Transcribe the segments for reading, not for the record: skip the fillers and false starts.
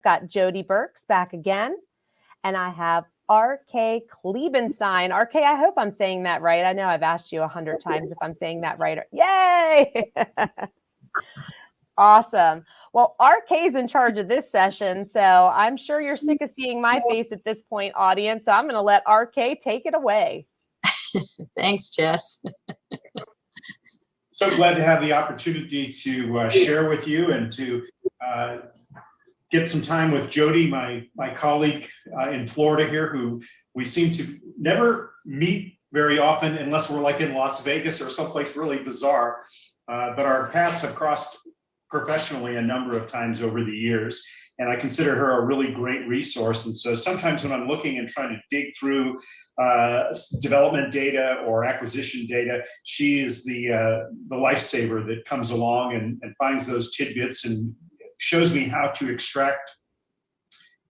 got Jody Burks back again, and I have RK Kliebenstein. RK, I hope I'm saying that right. I know I've asked you 100 times if I'm saying that right. Yay! Awesome. Well, RK's in charge of this session, so I'm sure you're sick of seeing my face at this point, audience. So I'm going to let RK take it away. Thanks, Jess. So glad to have the opportunity to share with you and to get some time with Jody, my colleague in Florida here, who we seem to never meet very often unless we're like in Las Vegas or someplace really bizarre. But our paths have crossed professionally a number of times over the years, and I consider her a really great resource. And so sometimes when I'm looking and trying to dig through development data or acquisition data, she is the lifesaver that comes along and finds those tidbits and shows me how to extract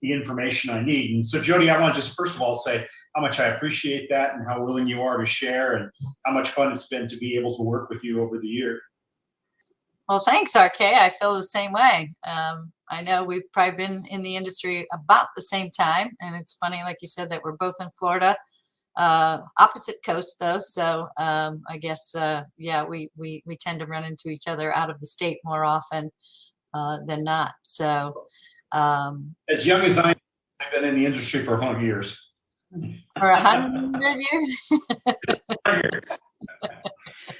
the information I need. And so Jody, I want to just first of all say how much I appreciate that and how willing you are to share and how much fun it's been to be able to work with you over the year. Well, thanks, RK. I feel the same way. I know we've probably been in the industry about the same time, and it's funny, like you said, that we're both in Florida, opposite coast though. So I guess yeah, we tend to run into each other out of the state more often than not. So as young as I've been in the industry for 100 years. For 100 years.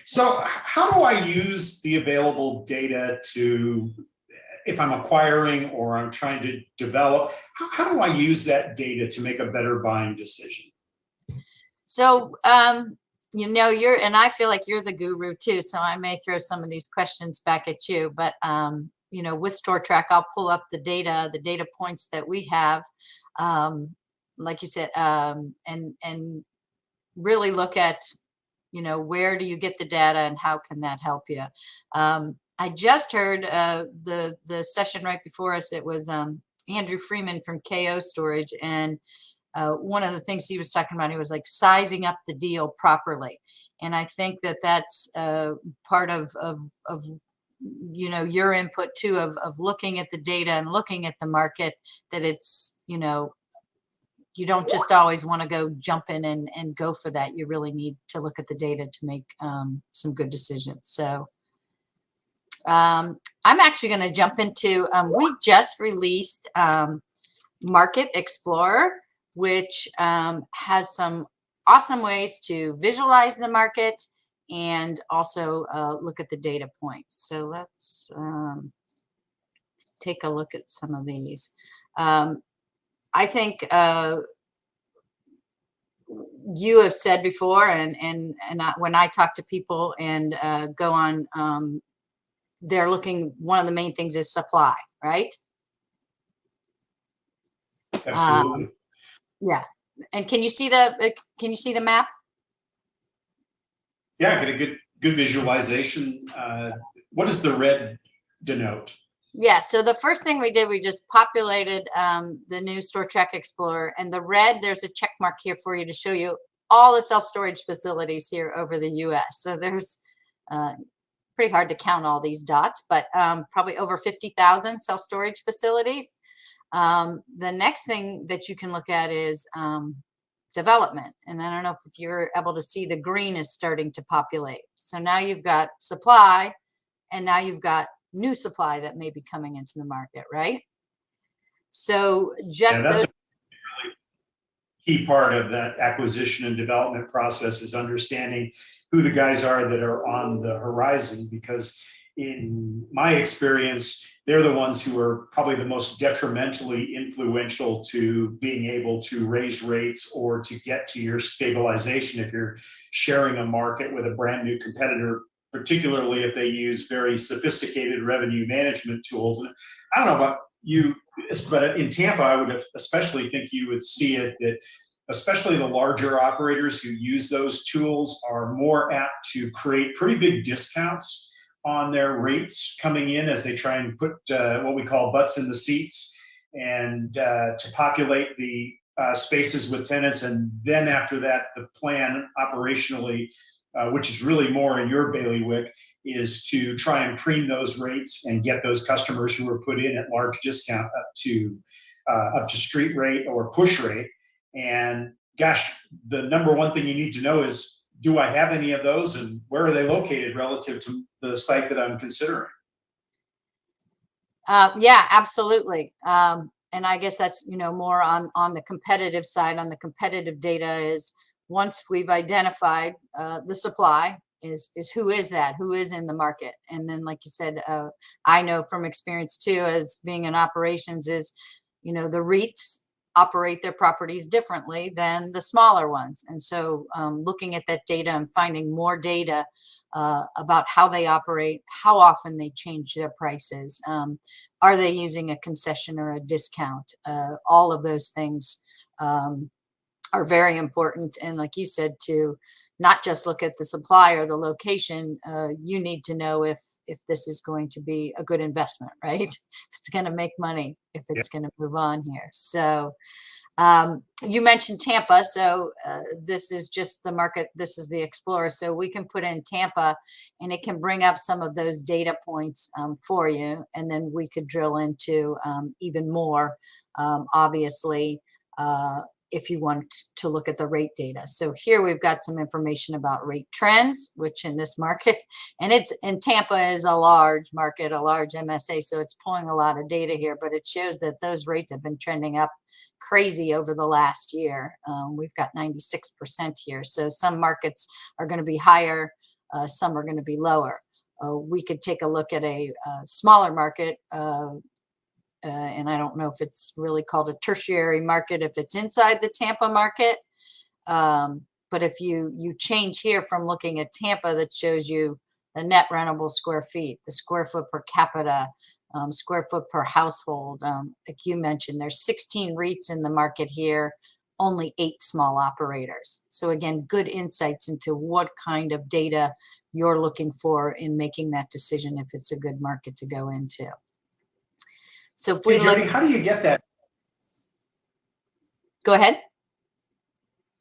So how do I use the available data to, if I'm acquiring or I'm trying to develop, how do I use that data to make a better buying decision? So, you know, and I feel like you're the guru too, so I may throw some of these questions back at you, but, you know, with Stortrack, I'll pull up the data points that we have, like you said, and really look at, you know, where do you get the data and how can that help you? I just heard the session right before us. It was Andrew Freeman from KO Storage, and one of the things he was talking about, he was like sizing up the deal properly, and I think that that's part of you know, your input too, of looking at the data and looking at the market, that it's, you know, you don't just always want to go jump in and go for that. You really need to look at the data to make some good decisions. So I'm actually going to jump into, we just released Market Explorer, which has some awesome ways to visualize the market and also look at the data points. So let's take a look at some of these. I think you have said before, and when I talk to people and go on, they're looking. One of the main things is supply, right? Absolutely. Yeah. And can you see the map? Yeah, I get a good visualization. What does the red denote? Yeah, so the first thing we did, we just populated the new Stortrack Explorer, and the red, there's a check mark here for you to show you all the self-storage facilities here over the US. So there's pretty hard to count all these dots, but probably over 50,000 self-storage facilities. The next thing that you can look at is development. And I don't know if you're able to see the green is starting to populate. So now you've got supply, and now you've got new supply that may be coming into the market, right? So just that's a really key part of that acquisition and development process, is understanding who the guys are that are on the horizon, because in my experience, they're the ones who are probably the most detrimentally influential to being able to raise rates or to get to your stabilization if you're sharing a market with a brand new competitor, particularly if they use very sophisticated revenue management tools. And I don't know about you, but in Tampa, I would especially think you would see it, that especially the larger operators who use those tools are more apt to create pretty big discounts on their rates coming in as they try and put what we call butts in the seats, and to populate the spaces with tenants. And then after that, the plan operationally which is really more in your bailiwick, is to try and preen those rates and get those customers who were put in at large discount up to street rate or push rate. And gosh, the number one thing you need to know is, do I have any of those, and where are they located relative to the site that I'm considering? Yeah, absolutely. And I guess that's, more on the competitive side. On the competitive data is, once we've identified the supply, is who is that, who is in the market. And then, like you said, I know from experience too, as being in operations, is, the REITs operate their properties differently than the smaller ones. And so looking at that data and finding more data about how they operate, how often they change their prices, are they using a concession or a discount? All of those things are very important. And like you said, to not just look at the supply or the location, you need to know if this is going to be a good investment, right? If it's going to make money, if it's going to move on here. So you mentioned Tampa. So this is just the market. This is the Explorer. So we can put in Tampa and it can bring up some of those data points for you. And then we could drill into even more, obviously, if you want to look at the rate data. So here we've got some information about rate trends, which in this market, and Tampa is a large market, a large MSA, so it's pulling a lot of data here, but it shows that those rates have been trending up crazy over the last year. We've got 96% here. So some markets are going to be higher, some are going to be lower. We could take a look at a smaller market, and I don't know if it's really called a tertiary market, if it's inside the Tampa market. But if you change here from looking at Tampa, that shows you the net rentable square feet, the square foot per capita, square foot per household. Like you mentioned, there's 16 REITs in the market here, only 8 small operators. So again, good insights into what kind of data you're looking for in making that decision if it's a good market to go into. So if we look, Jody, how do you get that? Go ahead.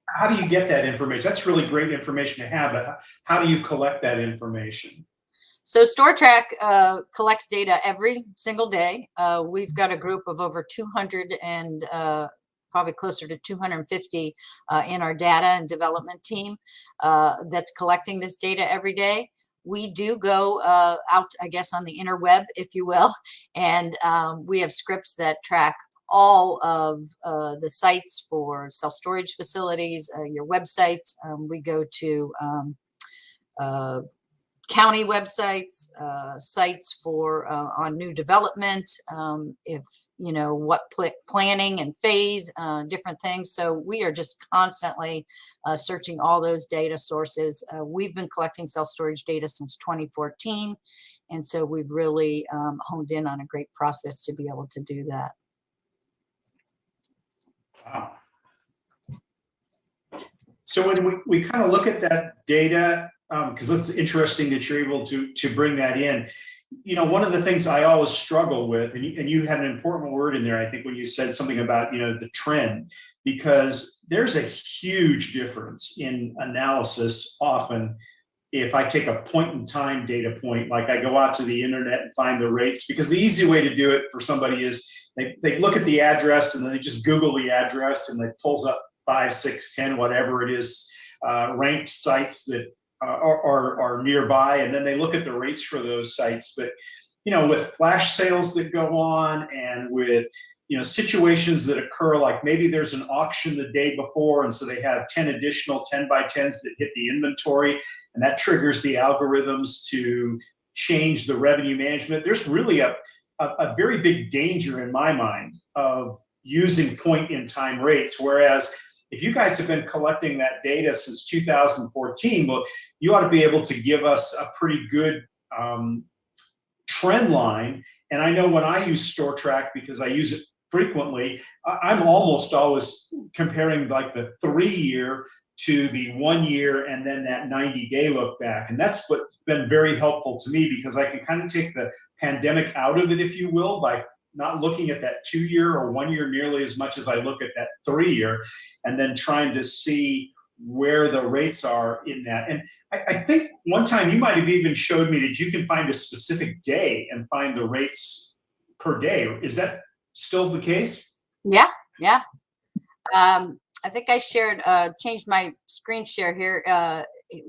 How do you get that information? That's really great information to have, but how do you collect that information? So Stortrack collects data every single day. We've got a group of over 200 and probably closer to 250 in our data and development team that's collecting this data every day. We do go out, I guess, on the interweb, if you will, and we have scripts that track all of the sites for self-storage facilities, your websites. We go to county websites, sites for on new development, if what planning and phase, different things. So we are just constantly searching all those data sources. We've been collecting self-storage data since 2014, and so we've really honed in on a great process to be able to do that. Wow. So when we kind of look at that data, because it's interesting that you're able to bring that in. One of the things I always struggle with, and you had an important word in there, I think, when you said something about, the trend, because there's a huge difference in analysis often. If I take a point in time data point, like I go out to the internet and find the rates, because the easy way to do it for somebody is they look at the address and then they just Google the address and it pulls up 5, 6, 10, whatever it is, ranked sites that are nearby, and then they look at the rates for those sites. But with flash sales that go on, and with situations that occur, like maybe there's an auction the day before, and so they have 10 additional 10x10s that hit the inventory, and that triggers the algorithms to change the revenue management. There's really a very big danger in my mind of using point in time rates, whereas if you guys have been collecting that data since 2014, well, you ought to be able to give us a pretty good trend line. And I know when I use Stortrack, because I use it frequently, I'm almost always comparing like the 3-year to the 1 year and then that 90-day look back. And that's what's been very helpful to me, because I can kind of take the pandemic out of it, if you will, by not looking at that 2-year or 1 year nearly as much as I look at that 3-year, and then trying to see where the rates are in that. And I think one time you might have even showed me that you can find a specific day and find the rates per day. Is that still the case? Yeah, yeah. I think I shared, changed my screen share here.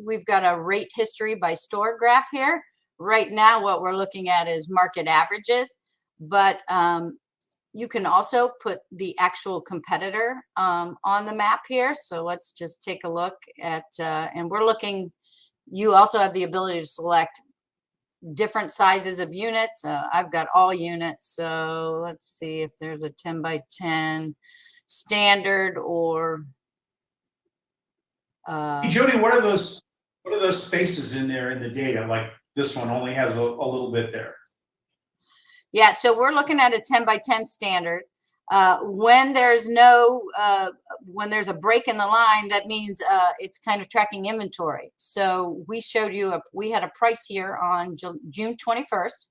We've got a rate history by store graph here. Right now, what we're looking at is market averages, but you can also put the actual competitor on the map here. So let's just take a look at, and we're looking, you also have the ability to select different sizes of units. I've got all units. So let's see if there's a 10 by 10 standard or Hey, Jody, what are those spaces in there in the data? Like this one only has a little bit there. yeah, so we're looking at a 10 by 10 standard. When there's no when there's a break in the line, that means it's kind of tracking inventory. So we showed you we had a price here on June 21st.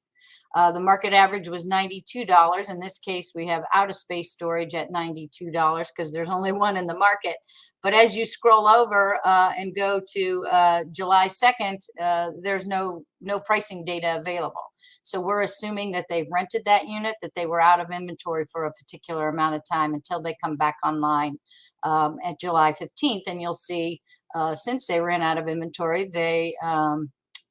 The market average was $92. In this case, we have out of space storage at $92 because there's only one in the market. But as you scroll over and go to July 2nd, there's no pricing data available. So we're assuming that they've rented that unit, that they were out of inventory for a particular amount of time until they come back online at July 15th. And you'll see since they ran out of inventory, they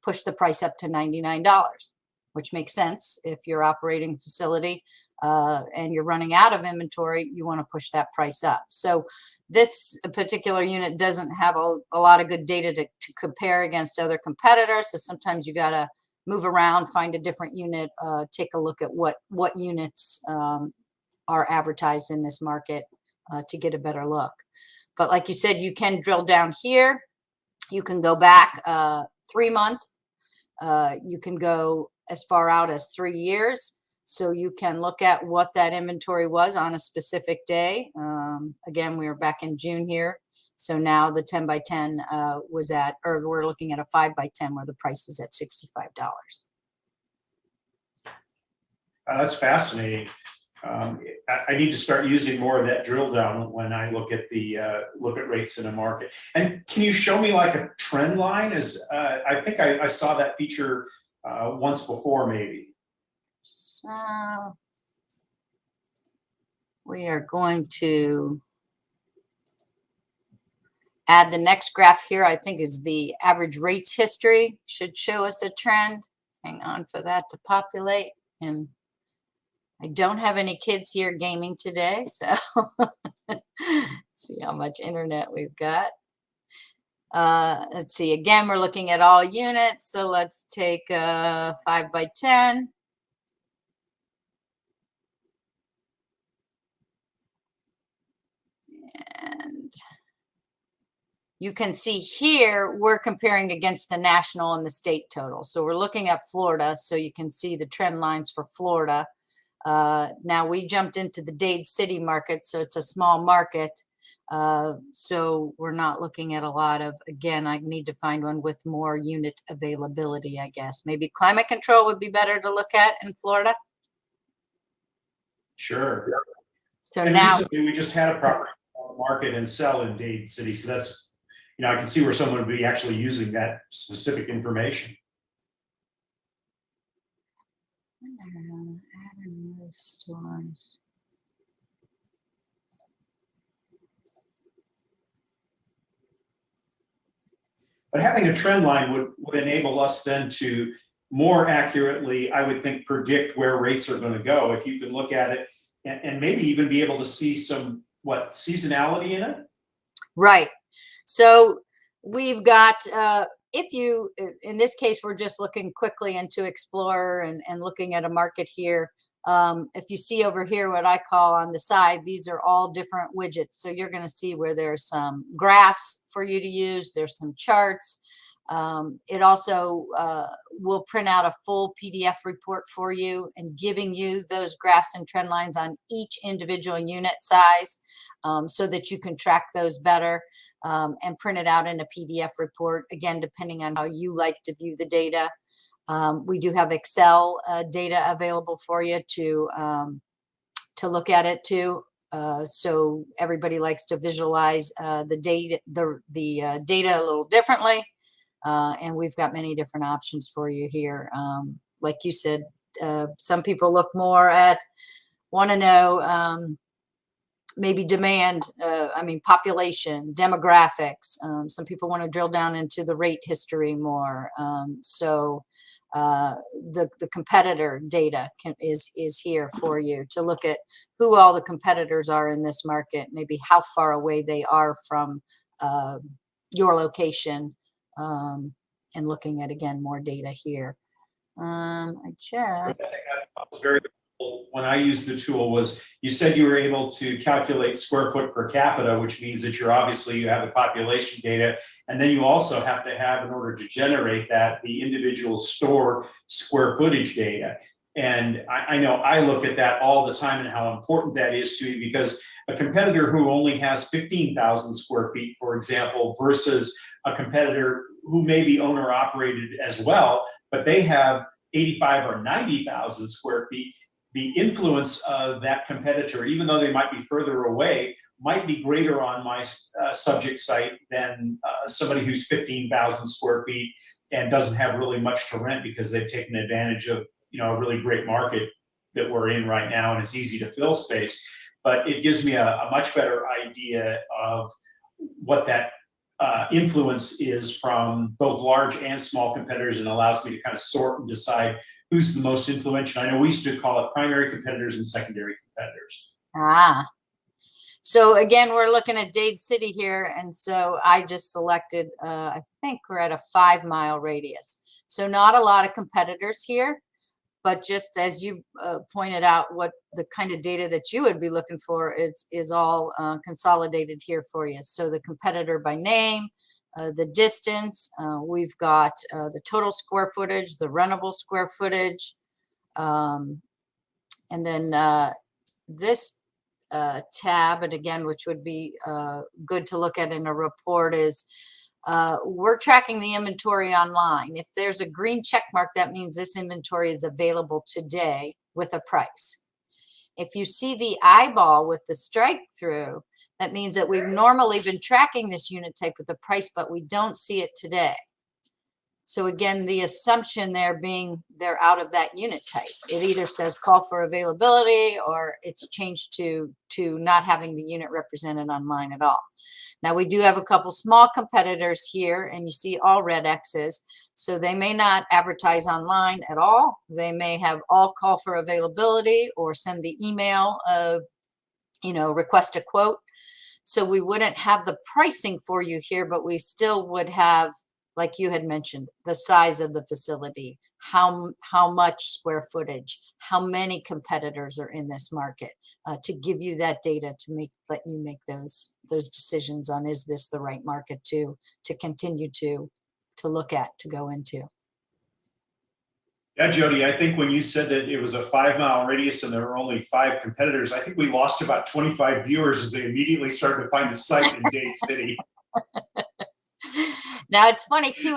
pushed the price up to $99. Which makes sense. If you're operating a facility and you're running out of inventory, you want to push that price up. So this particular unit doesn't have a lot of good data to compare against other competitors. So sometimes you got to move around, find a different unit, take a look at what units are advertised in this market to get a better look. But like you said, you can drill down here. You can go back 3 months. You can go as far out as 3 years. So you can look at what that inventory was on a specific day. Again, we were back in June here. So now the 10 by 10 was at, or we're looking at a 5 by 10 where the price is at $65. That's fascinating. I need to start using more of that drill down when I look at rates in a market. And can you show me like a trend line? I think I saw that feature once before, maybe. So we are going to add the next graph here. I think is the average rates history. Should show us a trend. Hang on for that to populate. And I don't have any kids here gaming today, so let's see how much internet we've got. Let's see, again, we're looking at all units. So let's take 5 by 10. And you can see here, we're comparing against the national and the state total. So we're looking at Florida, so you can see the trend lines for Florida. Now we jumped into the Dade City market, so it's a small market. So we're not looking at a lot of, again, I need to find one with more unit availability, I guess. Maybe climate control would be better to look at in Florida. Sure. So and now recently we just had a property on the market and sell in Dade City. So that's, I can see where someone would be actually using that specific information. Storms. But having a trend line would enable us then to more accurately, I would think, predict where rates are going to go. If you can look at it and maybe even be able to see some, seasonality in it? Right. So we've got, if you, in this case, we're just looking quickly into Explorer and looking at a market here. If you see over here what I call on the side, these are all different widgets. So you're going to see where there's some graphs for you to use. There's some charts. It also will print out a full PDF report for you and giving you those graphs and trend lines on each individual unit size so that you can track those better and print it out in a PDF report, again, depending on how you like to view the data. We do have Excel data available for you to look at it too. So everybody likes to visualize the data, data a little differently. And we've got many different options for you here. Like you said, some people look more at, want to know maybe demand, population, demographics. Some people want to drill down into the rate history more. The competitor data is here for you to look at who all the competitors are in this market, maybe how far away they are from your location, and looking at, again, more data here. Was very cool when I used the tool was you said you were able to calculate square foot per capita, which means that you have the population data, and then you also have to have, in order to generate that, the individual store square footage data. And I know I look at that all the time and how important that is to you, because a competitor who only has 15,000 square feet, for example, versus a competitor who may be owner operated as well, but they have 85 or 90,000 square feet, the influence of that competitor, even though they might be further away, might be greater on my subject site than somebody who's 15,000 square feet and doesn't have really much to rent because they've taken advantage of a really great market that we're in right now, and it's easy to fill space. But it gives me a much better idea of what that influence is from both large and small competitors, and allows me to kind of sort and decide who's the most influential. I know we used to call it primary competitors and secondary competitors. So again, we're looking at Dade City here, and so I just selected, I think we're at a 5-mile radius. So not a lot of competitors here, but just as you pointed out, what the kind of data that you would be looking for is all consolidated here for you. So the competitor by name, the distance, we've got the total square footage, the rentable square footage, and then this tab, and again, which would be good to look at in a report, is we're tracking the inventory online. If there's a green check mark, that means this inventory is available today with a price. If you see the eyeball with the strike through, that means that we've normally been tracking this unit type with a price, but we don't see it today. So again, the assumption there being they're out of that unit type. It either says call for availability, or it's changed to not having the unit represented online at all. Now we do have a couple small competitors here, and you see all red X's. So they may not advertise online at all. They may have all call for availability or send the email, request a quote. So we wouldn't have the pricing for you here, but we still would have, like you had mentioned, the size of the facility, how much square footage, how many competitors are in this market, to give you that data to let you make those decisions on, is this the right market to continue to look at, to go into. Yeah, Jody, I think when you said that it was a 5-mile radius and there were only 5 competitors, I think we lost about 25 viewers as they immediately started to find the site in Dade City. Now it's funny too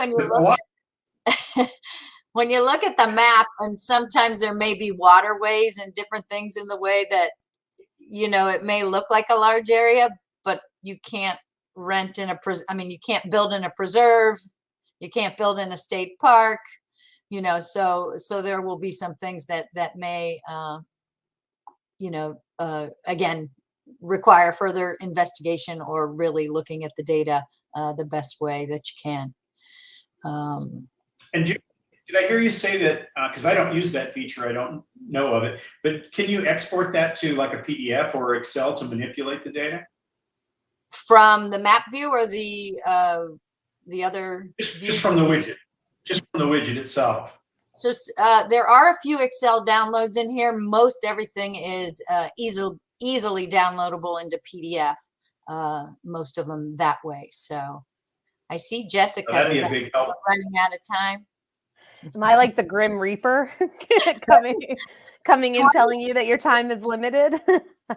when you look at the map, and sometimes there may be waterways and different things in the way that it may look like a large area, but you can't rent in you can't build in a preserve, you can't build in a state park, so there will be some things that may again require further investigation, or really looking at the data the best way that you can. And did I hear you say that, because I don't use that feature, I don't know of it, but can you export that to like a PDF or Excel to manipulate the data? From the map view or the other view? Just from the widget. Just from the widget itself. So there are a few Excel downloads in here. Most everything is easily downloadable into PDF. Most of them that way. So I see Jessica is running out of time. Am I like the Grim Reaper coming in telling you that your time is limited?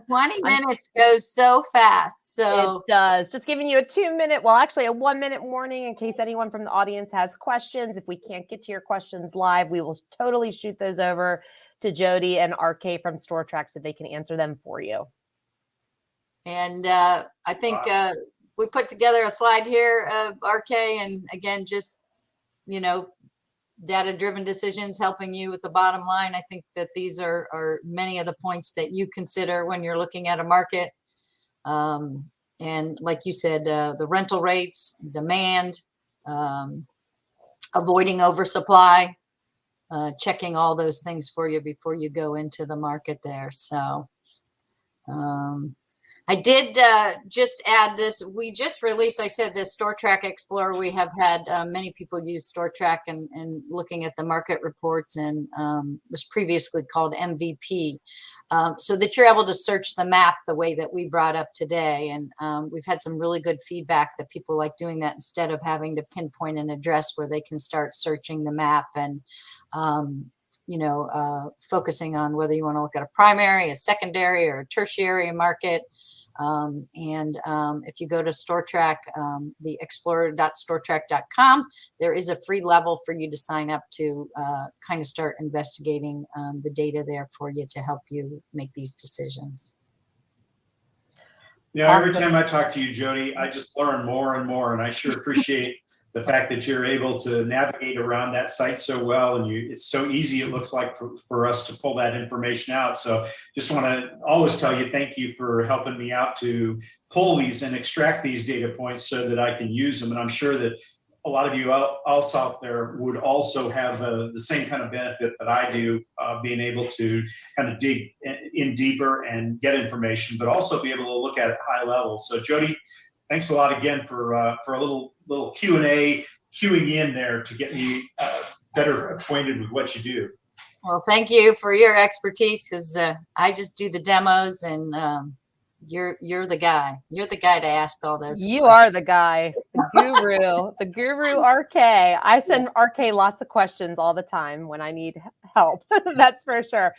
20 minutes goes so fast. So it does. Just giving you a 2-minute, well, actually a 1-minute warning in case anyone from the audience has questions. If we can't get to your questions live, we will totally shoot those over to Jody and RK from Stortrack so they can answer them for you. And I think we put together a slide here of RK, and again, just, you know, data-driven decisions helping you with the bottom line. I think that these are many of the points that you consider when you're looking at a market. And like you said, the rental rates, demand, avoiding oversupply, checking all those things for you before you go into the market there. So I did just add this. We just released, I said, this Stortrack Explorer. We have had many people use Stortrack and looking at the market reports, and was previously called MVP, so that you're able to search the map the way that we brought up today. And we've had some really good feedback that people like doing that instead of having to pinpoint an address, where they can start searching the map and you know, focusing on whether you want to look at a primary, a secondary, or a tertiary market. If you go to Stortrack, the explorer.stortrack.com, there is a free level for you to sign up to kind of start investigating the data there for you to help you make these decisions. You know, every time I talk to you, Jody, I just learn more and more, and I sure appreciate the fact that you're able to navigate around that site so well, and it's so easy, it looks like, for us to pull that information out. So just want to always tell you thank you for helping me out to pull these and extract these data points so that I can use them. And I'm sure that a lot of you else out there would also have the same kind of benefit that I do, being able to kind of dig in deeper and get information, but also be able to look at it high level. So Jody, thanks a lot again for a little Q&A, queuing in there to get me better acquainted with what you do. Well, thank you for your expertise, because I just do the demos, and you're the guy. You're the guy to ask all those You questions. are the guy, the guru, the guru RK. I send RK lots of questions all the time when I need help. That's for sure.